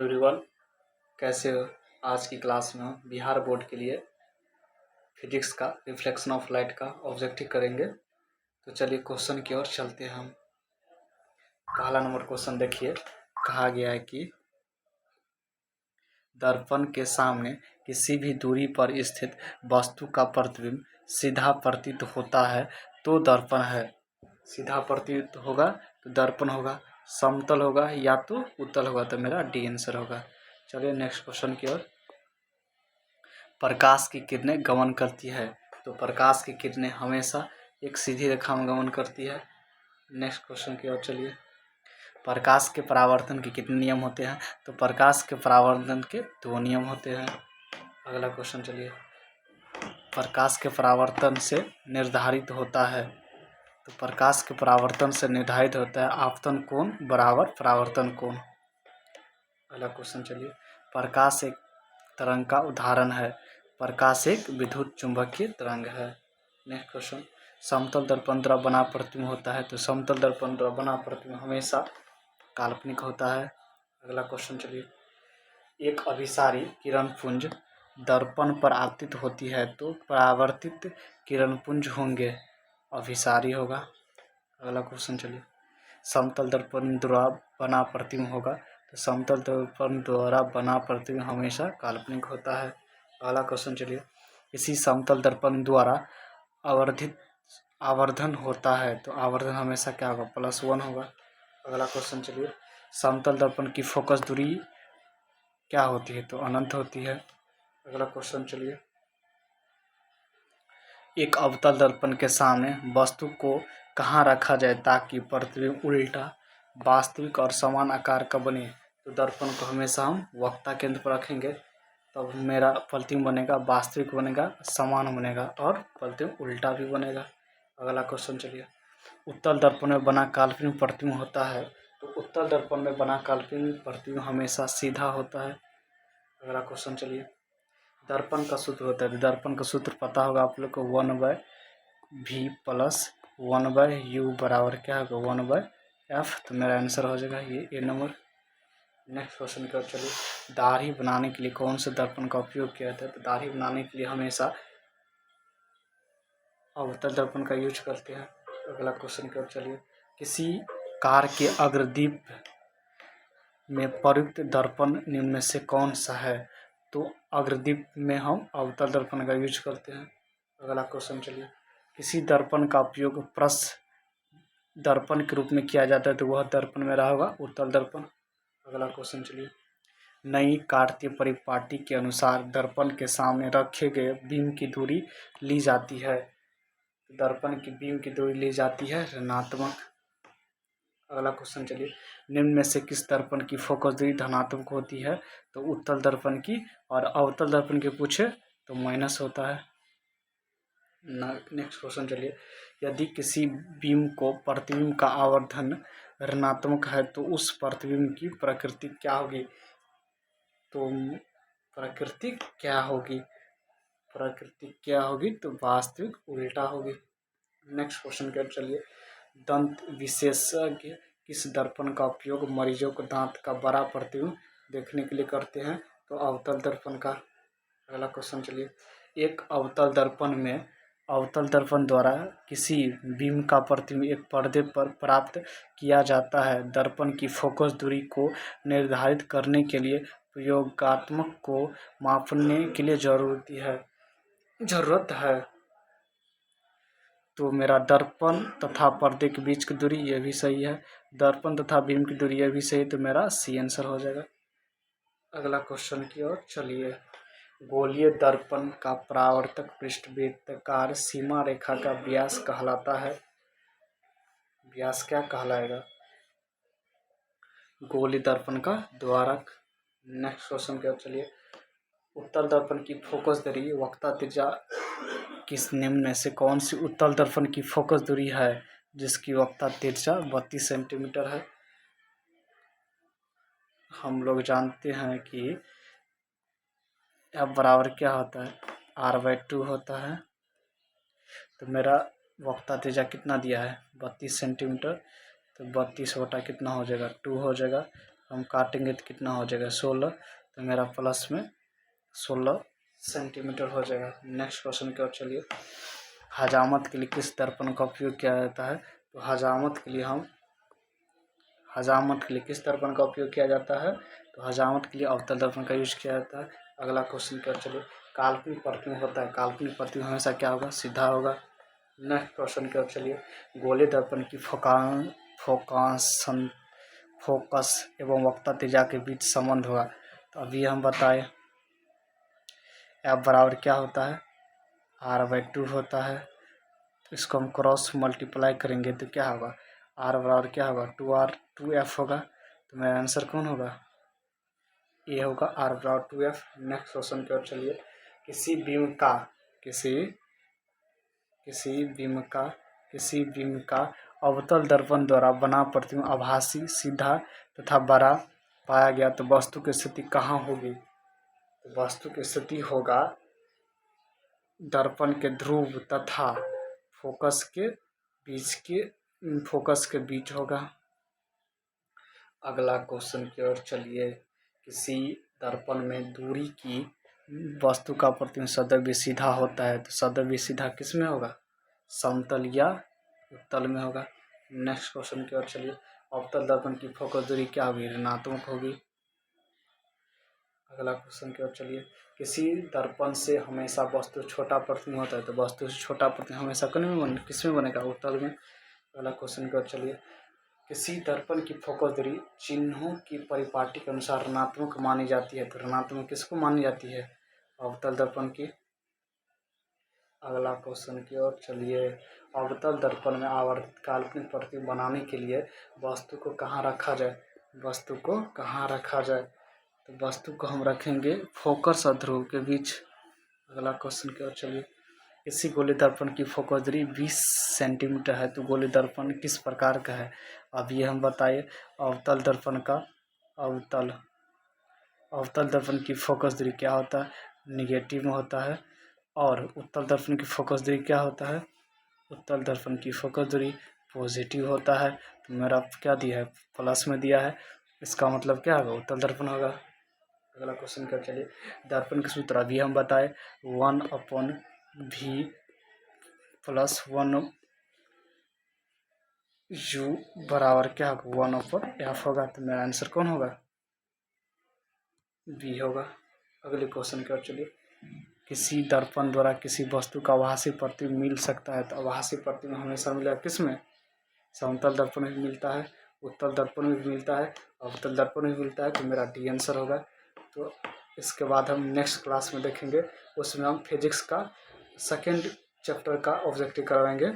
Everyone, कैसे हो? आज की क्लास में हम बिहार बोर्ड के लिए फिजिक्स का रिफ्लेक्शन ऑफ लाइट का ऑब्जेक्टिव करेंगे। तो चलिए क्वेश्चन की ओर चलते हैं हम। पहला नंबर क्वेश्चन देखिए, कहा गया है कि दर्पण के सामने किसी भी दूरी पर स्थित वस्तु का प्रतिबिंब सीधा प्रतीत होता है तो दर्पण है। सीधा प्रतीत होगा तो दर्पण होगा, समतल होगा या तो उत्तल होगा, तो मेरा डी आंसर होगा। चलिए नेक्स्ट क्वेश्चन की ओर। प्रकाश की किरणें गमन करती है, तो प्रकाश की किरणें हमेशा एक सीधी रेखा में गमन करती है। नेक्स्ट क्वेश्चन की ओर चलिए। प्रकाश के परावर्तन के कितने नियम होते हैं? तो प्रकाश के परावर्तन के 2 नियम होते हैं। अगला क्वेश्चन चलिए। प्रकाश के परावर्तन से निर्धारित होता है, तो प्रकाश के परावर्तन से निर्धारित होता है आपतन कोण बराबर परावर्तन कोण। अगला क्वेश्चन चलिए। प्रकाश एक तरंग का उदाहरण है, प्रकाश एक विद्युत चुंबकीय तरंग है। Next question. समतल दर्पण द्वारा बना प्रतिबिंब होता है, तो समतल दर्पण द्वारा बना प्रतिबिंब हमेशा काल्पनिक होता है। अगला क्वेश्चन चलिए। एक अभिसारी किरण पुंज दर्पण पर आपतित होती है, तो परावर्तित किरण पुंज होंगे, अभिसारी होगा। अगला क्वेश्चन चलिए। समतल दर्पण द्वारा बना प्रतिबिंब होगा, तो समतल दर्पण द्वारा बना प्रतिबिंब हमेशा काल्पनिक होता है। अगला क्वेश्चन चलिए। किसी समतल दर्पण द्वारा आवर्धन होता है, तो आवर्धन हमेशा क्या होगा? +1 होगा। अगला क्वेश्चन चलिए। समतल दर्पण की फोकस दूरी क्या होती है? तो अनंत होती है। अगला क्वेश्चन चलिए। एक अवतल दर्पण के सामने वस्तु को कहाँ रखा जाए ताकि प्रतिबिंब उल्टा, वास्तविक और समान आकार का बने? तो दर्पण को हमेशा हम वक्ता केंद्र पर रखेंगे, तब मेरा प्रतिबिंब बनेगा, वास्तविक बनेगा, समान बनेगा और प्रतिबिंब उल्टा भी बनेगा। अगला क्वेश्चन चलिए। उत्तल दर्पण में बना काल्पनिक प्रतिबिंब होता है, तो उत्तल दर्पण में बना काल्पनिक प्रतिबिंब हमेशा सीधा होता है। अगला क्वेश्चन चलिए। दर्पण का सूत्र होता है, दर्पण का सूत्र पता होगा आप लोग को, 1/v + 1/u बराबर क्या होगा? 1/f। तो मेरा आंसर हो जाएगा ये ए नंबर। नेक्स्ट क्वेश्चन की ओर चलिए। दाढ़ी बनाने के लिए कौन से दर्पण का उपयोग किया जाता है? तो दाढ़ी बनाने के लिए हमेशा अवतल दर्पण का यूज करते हैं। अगला क्वेश्चन की ओर चलिए। किसी कार के अग्रदीप में प्रयुक्त दर्पण निम्न में से कौन सा है? तो अग्रदीप में हम अवतल दर्पण का यूज करते हैं। अगला क्वेश्चन चलिए। किसी दर्पण का उपयोग प्रस्थ दर्पण के रूप में किया जाता है, तो वह दर्पण में रहा होगा उत्तल दर्पण। अगला क्वेश्चन चलिए। नई कार्तीय परिपाटी के अनुसार दर्पण के सामने रखे गए बीम की दूरी ली जाती है, दर्पण की बीम की दूरी ली जाती है ऋणात्मक। अगला क्वेश्चन चलिए। निम्न में से किस दर्पण की फोकस दूरी धनात्मक होती है? तो उत्तल दर्पण की, और अवतल दर्पण की पूछे तो माइनस होता है। नेक्स्ट क्वेश्चन चलिए। यदि किसी बीम को प्रतिबिंब का आवर्धन ऋणात्मक है, तो उस प्रतिबिंब की प्रकृति क्या होगी? तो प्रकृति क्या होगी? प्रकृति क्या होगी? तो वास्तविक उल्टा होगी। नेक्स्ट क्वेश्चन की ओर चलिए। दंत विशेषज्ञ किस दर्पण का उपयोग मरीजों को दांत का बड़ा प्रतिबिंब देखने के लिए करते हैं? तो अवतल दर्पण का। अगला क्वेश्चन चलिए। एक अवतल दर्पण द्वारा किसी बीम का प्रतिबिंब एक पर्दे पर प्राप्त किया जाता है। दर्पण की फोकस दूरी को निर्धारित करने के लिए प्रयोगात्मक को मापने के लिए जरूरत है। तो मेरा दर्पण तथा पर्दे के बीच की दूरी ये भी सही है, दर्पण तथा बीम की दूरी ये भी सही, तो मेरा सी आंसर हो जाएगा। अगला क्वेश्चन की ओर चलिए। गोलीय दर्पण का परावर्तक पृष्ठवृत्ताकार सीमा रेखा का व्यास कहलाता है। व्यास क्या कहलाएगा? गोलीय दर्पण का द्वारक। नेक्स्ट क्वेश्चन की ओर चलिए। उत्तल दर्पण की फोकस दूरी वक्ता त्रिज्या किस निम्न में से कौन सी उत्तल दर्पण की फोकस दूरी है जिसकी वक्ता त्रिज्या 32 सेंटीमीटर है? हम लोग जानते हैं कि F बराबर क्या होता है? R/2 होता है। तो मेरा वक्ता त्रिज्या कितना दिया है? 32 सेंटीमीटर। तो 32 बटा कितना हो जाएगा? 2 हो जाएगा। हम काटेंगे तो कितना हो जाएगा 16, तो मेरा प्लस में 16 सेंटीमीटर हो जाएगा। नेक्स्ट क्वेश्चन की ओर चलिए। हजामत के लिए किस दर्पण का उपयोग किया जाता है? तो हजामत के लिए किस दर्पण का उपयोग किया जाता है? तो हजामत के लिए अवतल दर्पण का यूज किया जाता है। अगला क्वेश्चन की ओर चलिए। काल्पनिक प्रतिबिंब होता है, काल्पनिक प्रतिबिंब हमेशा क्या होगा? सीधा होगा। नेक्स्ट क्वेश्चन की ओर चलिए। गोले दर्पण की फोकस एवं वक्ता त्रिज्या के बीच संबंध होगा। तो अभी हम बताए F बराबर क्या होता है? R/2 होता है। तो इसको हम क्रॉस मल्टीप्लाई करेंगे तो क्या होगा? R बराबर क्या होगा? 2F होगा। तो मेरा आंसर कौन होगा? ये होगा R बराबर 2F। नेक्स्ट क्वेश्चन की ओर चलिए। किसी बीम का अवतल दर्पण द्वारा बना प्रतिबिंब आभासी, सीधा तथा बड़ा पाया गया तो वस्तु की स्थिति कहाँ होगी? तो वस्तु की स्थिति होगा दर्पण के ध्रुव तथा फोकस के बीच होगा। अगला क्वेश्चन की ओर चलिए। किसी दर्पण में दूरी की वस्तु का प्रतिबिंब सदैव सीधा होता है, तो सदैव सीधा किस में होगा? समतल या उत्तल में होगा। नेक्स्ट क्वेश्चन की ओर चलिए। अवतल दर्पण की फोकस दूरी क्या होगी? ऋणात्मक होगी। अगला क्वेश्चन की ओर चलिए। किसी दर्पण से हमेशा वस्तु छोटा प्रतिबिंब होता है, तो वस्तु से छोटा प्रतिबिंब हमेशा किस में बनेगा? उत्तल में। अगला क्वेश्चन की ओर चलिए। किसी दर्पण की फोकस दूरी चिन्हों की परिपाटी के अनुसार ऋणात्मक मानी जाती है, तो ऋणात्मक किसको मानी जाती है? अवतल दर्पण की। अगला क्वेश्चन की ओर चलिए। अवतल दर्पण में आवर्तित काल्पनिक प्रतिबिंब बनाने के लिए वस्तु को कहाँ रखा जाए? तो वस्तु को हम रखेंगे फोकस और ध्रुव के बीच। अगला क्वेश्चन की ओर चलिए। किसी गोले दर्पण की फोकस दूरी 20 सेंटीमीटर है, तो गोले दर्पण किस प्रकार का है? अब ये हम बताइए। अवतल दर्पण की फोकस दूरी क्या होता है? निगेटिव में होता है। और उत्तल दर्पण की फोकस दूरी क्या होता है? उत्तल दर्पण की फोकस दूरी पॉजिटिव होता है। तो मेरा क्या दिया है? प्लस में दिया है। इसका मतलब क्या होगा? उत्तल दर्पण होगा। अगला क्वेश्चन क्या चलिए। दर्पण के सूत्र अभी हम बताए 1/v + 1u बराबर क्या होगा? 1/f होगा। तो मेरा आंसर कौन होगा? बी होगा। अगले क्वेश्चन की ओर चलिए। किसी दर्पण द्वारा किसी वस्तु का आभासी प्रतिबिंब मिल सकता है, तो आभासी प्रतिबिंब हमेशा मिलेगा किस में? समतल दर्पण में भी मिलता है, उत्तल दर्पण में भी मिलता है, अवतल दर्पण में भी मिलता है। तो मेरा डी आंसर होगा। तो इसके बाद हम नेक्स्ट क्लास में देखेंगे, उसमें हम फिजिक्स का सेकेंड चैप्टर का ऑब्जेक्टिव करवाएंगे।